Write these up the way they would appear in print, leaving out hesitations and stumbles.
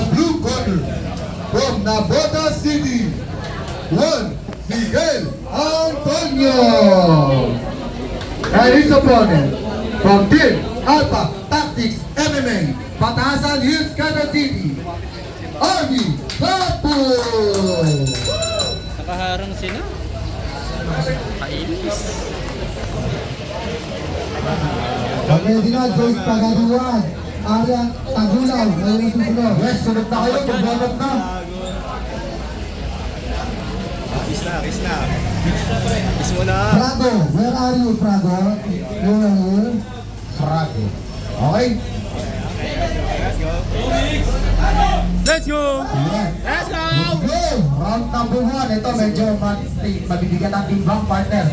the blue corner, from Navotas City, Juan Miguel Antonio. And his opponent, from Team Alpha Tactics MMA, Batasan Hills, Quezon City, Army Capo. Nakaharang sila. Kainis. Pwede na, Joyce Pagaduan, Arian Tagulaw, ngayon ang susunod. Yes, sunod na kayo, magbabat na. Kiss na. Kiss mo na. Prado, where are you, Prado? You are here? Prado. Okay? Let's go! Yes. Let's go! Let's go! Round number 1. Ito, medyo mabibigyan ang timbang, partner.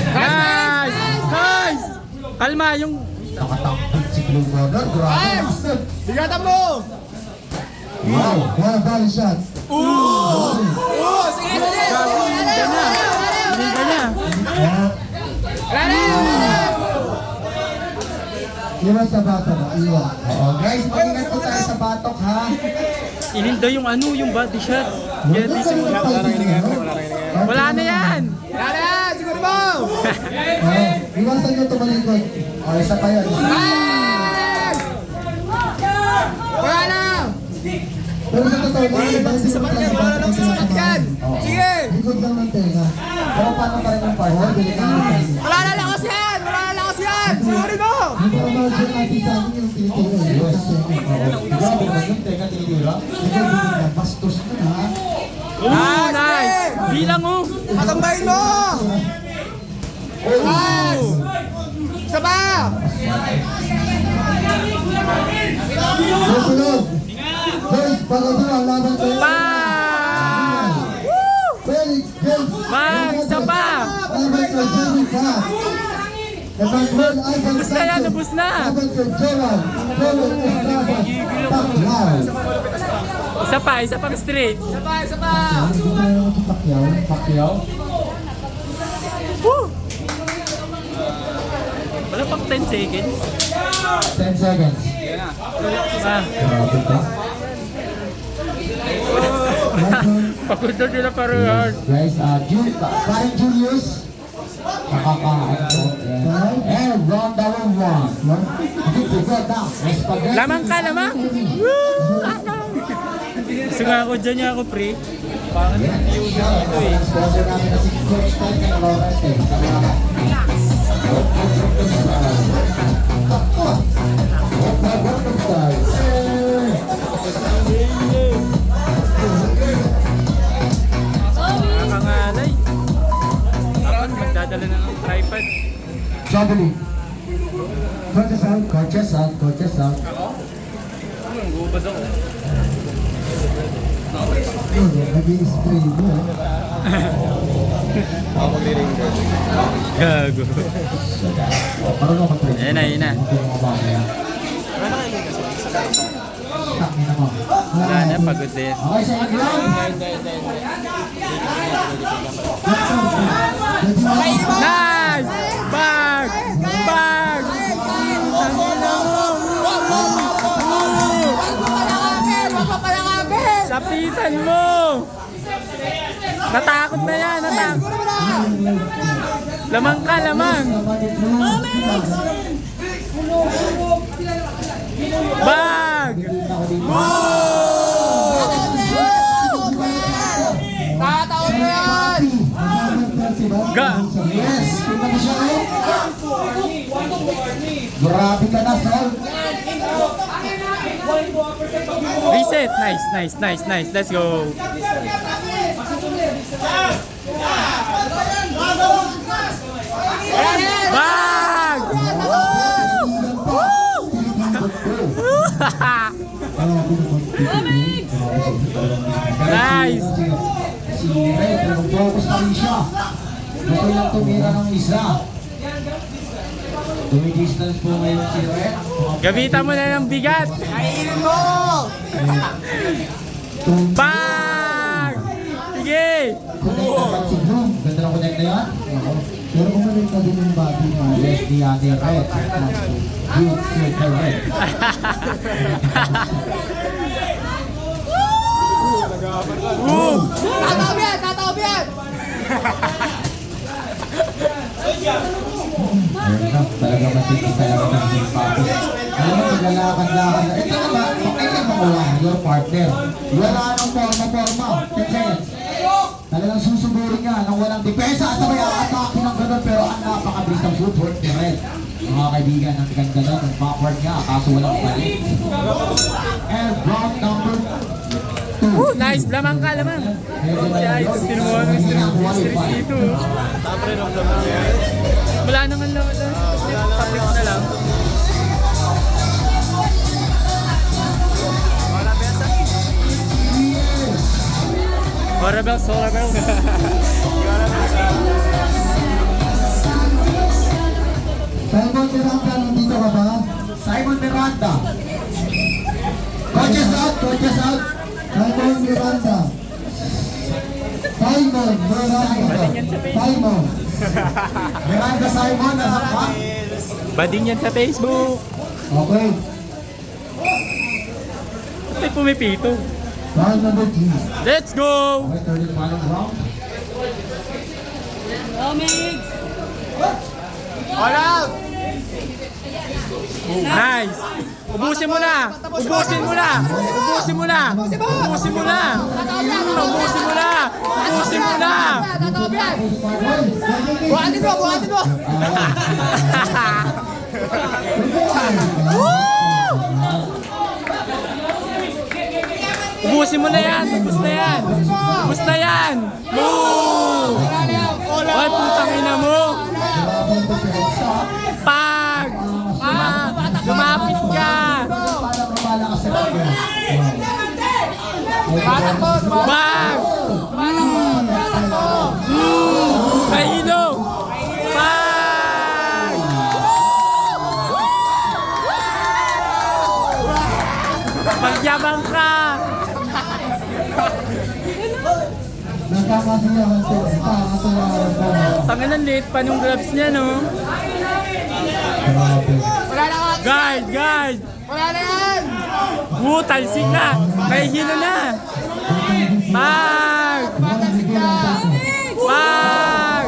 Nice! Nice! Kalma yung... Nakatakbit si Blue Corner. Grabe. Bigatan mo! Wow, what a body shot. Sige! Hindi ka na. Hindi ka na. Iwan sa batok, iwan. Oo, guys, mag-ingat po tayo sa batok, ha? Ininda yung ano, yung body shot. Kaya di simula. Wala na yan! Siguro mo! Iwasan nyo tumalikod. O, isa pa yun. Wala na! Pero sa totoo, Sa bagay, wala lang sa sakat yan! Sige! likod lang ng tenga. Pero paano pa rin yung partner? Wala na lakas yan! Wala na lakas yan! Siguro mo! Hindi ko naman siya natin sa akin yung tinitira. Yes. Grabe mo yung tenga tinitira. Ikaw din bastos na ha. Nice! Bilang oh! Patambayin mo! Nice! Isa pa! Susunod. Joyce, pagod ang laban ko. Bang! Felix, James. Bang! Isa pa! Laban ko, Jimmy Cat. Emmanuel Ivan Ubus na yan! Ubus na! Laban ko, Gerald. Joel Estrada. Pacquiao. Isa pa! Isa pang straight! Isa pa! Isa pa! Hindi ko na naman si Pacquiao. Pacquiao. Woo! Wala pang 10 seconds. 10 seconds. Ah, Grabe ka. pagod na sila parehas. Guys, parang Julius. Nakakaano to. And round number 1. Lamang ka, lamang! Woo! Gusto nga ako dyan niya ako, pre. Pangit yung view dito eh. Sponsor namin na si Coach Ted ng Lorente. Nakakangalay. Dapat magdadala na ng tripod. Juggling. Coaches out, coaches out, coaches out. Gubad ako. Nag-i-spray mo. Gago. Parang ako trade. Ayan na, ayan na. Takin naman. Wala na, pagod na yan. Okay, second round. Nice! Bag! Bag! Lapitan mo! Natakot na yan, natakot. Lamang ka, lamang. Bag! Nakataon mo yan! Ga! Yes, kita mo siya oh. Grabe ka na, Sol. Reset! Nice, nice, nice, nice. Let's go! Bag! Nice! Si Red, nag-focus pa rin siya. Gusto lang tumira ng isa. Dumi-distance po ngayon si Red. Gamitan mo na ng bigat! Kainin mo! Bag! Sige! Connect naman si Bloom. Ganda ng connect na yan. Pero umalit na din yung body niya. Leslie Ate Red. Huge circle red. Tataob yan! Tataob yan! Ayun na, talaga matindi talaga ng Team Papi. Alam mo, naglalakad-lakad na. Ito naman, pakailan mo your partner. Wala nang forma-forma. 10 seconds. Talagang susuburin niya nang walang depensa at sabay atake ng gano'n pero ang napakabilis ng footwork ni Red. Mga kaibigan, ang ganda nun, ang backward niya, kaso walang balik. And round number 2. Nice, lamang ka, lamang. Tinubuhan ng street dito. Wala nang ang lawan lang. Tapos na lang. Solar bell. Simon Miranda, nandito ka ba? Simon Miranda. Coaches out. Simon Miranda. Miranda Simon, nasa ka? Bading yan sa Facebook. Okay. Ay, pumipito. Round number 3. Let's go! Okay, third and final round. All out! Nice! Ubusin mo na! Ubusin mo na! Ubusin mo na! Ubusin mo na! Ubusin mo na! Ubusin mo na! Tataob yan! Buhatin mo! Ubusin mo na yan! Ubus na yan! Ubus na yan! Move! Ay, putang ina mo! Pag! Lumapit ka! Pag! Kahilo! Pag! Pagyabang ka! Nagkakasiyahan to. Nagkakasiyahan to. Tangan liit pa nung gloves niya, no? Grabe. Wala na ka! Guard! Wala na yan! Talsik na! Kahihilo na! Pag! Pag!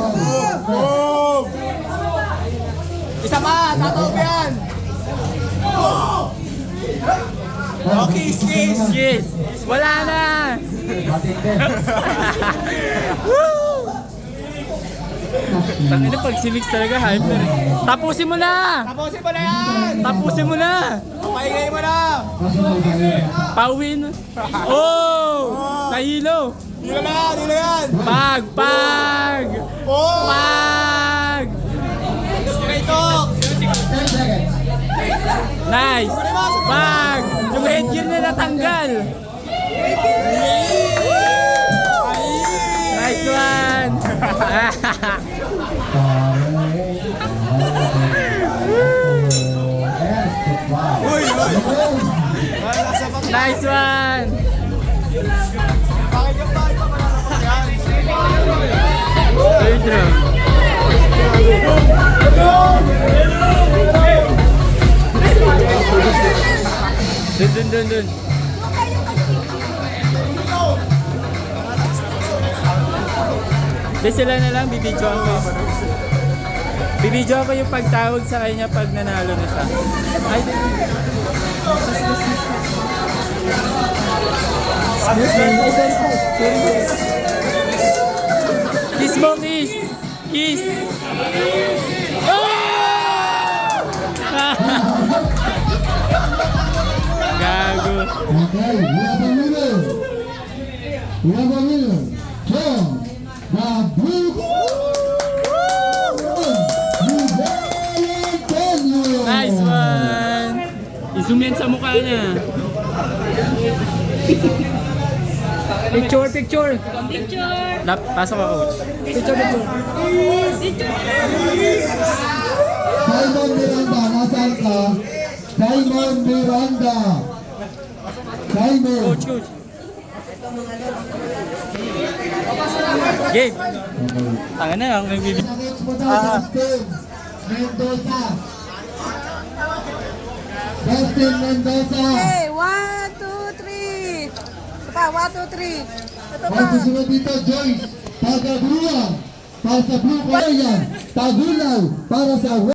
Isa pa! Tataob yan! Okay, Yes! Wala na! Matindi. Tangina pag si Mix talaga hyper. Tapusin mo na! Tapusin mo na yan! Tapusin mo na! Paingay mo na! Pauwi na! Oh! Nahilo! Dilo na yan! Pag! Oh! Pag! Straight talk! 10 seconds. Nice! Pag! Yung headgear na natanggal! Nice one! Nice one! Bakit yung bakit pa malalapas yan? Third round. Dun. Di sila na lang, bibidyoan ko. Bibidyoan ko yung pagtawag sa kanya pag nanalo na siya. Ay, kiss mo, kiss! Kiss! Oh! Gago. Okay, we have a winner. From the blue Nice one! I-zoom yan sa mukha niya. Picture! Pasok ako, coach. Picture! Simon Miranda, nasaan ka? Simon Miranda. Simon. Coach. Game! Tanga na, ang nagbibigay. coach mo daw, Dustin Mendoza. Dustin Mendoza. Okay, 1, 2, 3. Ito pa, 1, 2, 3. Ito pa. Ang susunod dito, Joyce Tagabuan para sa Blue Korean. Tagulaw para sa